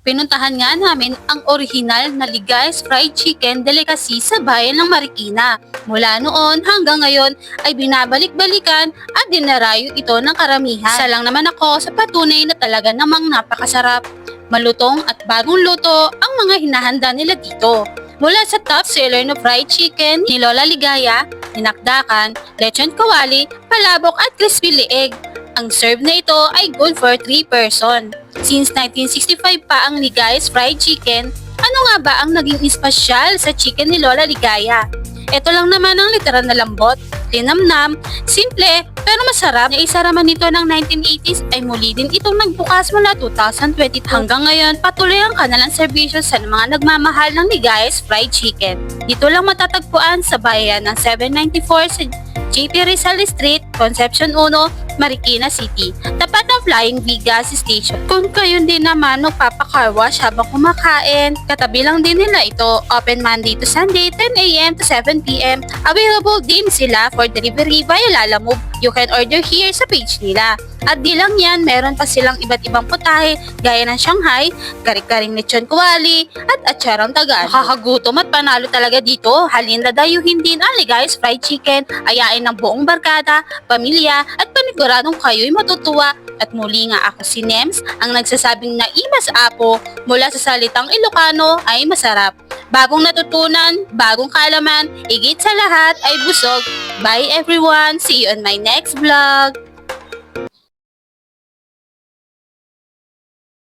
Pinuntahan nga namin ang orihinal na Ligay's Fried Chicken Delicacy sa bayan ng Marikina. Mula noon hanggang ngayon ay binabalik-balikan at dinarayo ito ng karamihan. Isa lang naman ako sa patunay na talaga namang napakasarap. Malutong at bagong luto ang mga hinahanda nila dito. Mula sa top seller na fried chicken ni Lola Ligaya, dinakdakan, lechon kawali, palabok at crispy leeg. Ang serve na ito ay good for 3 person. Since 1965 pa ang Ligay's Fried Chicken, ano nga ba ang naging espesyal sa chicken ni Lola Ligaya? Ito lang naman ang literal na lambot, linamnam, simple, pero masarap. Na isa raman nito ng 1980s ay muli din itong nagbukas mula 2022. Hanggang ngayon, patuloy ang kanilang serbisyo sa mga nagmamahal ng Ligay's Fried Chicken. Dito lang matatagpuan sa bayan ng 794 sa JP Rizal Street, Concepcion 1, Marikina City, tapat ng Flying V gas station. Kung kayo din naman magpapacar wash habang kumakain, katabi lang din nila ito. Open Monday to Sunday, 10 a.m. to 7 p.m. Available din sila for delivery via Lalamove. You can order here sa page nila. At di lang yan, meron pa silang iba't ibang putahe gaya ng Shanghai, kari-karing lechon kawali, at atsarang Tagalog. Nakakagutom at panalo talaga dito. Halina dayuhin din ang Ligay's Fried Chicken, ayain ng buong barkada, pamilya, at paniguradong kayo'y matutuwa. At muli nga ako si Nems, ang nagsasabing na Imas Apo mula sa salitang Ilocano ay masarap. Bagong natutunan, bagong kaalaman, higit sa lahat ay busog. Bye everyone! See you on my next vlog!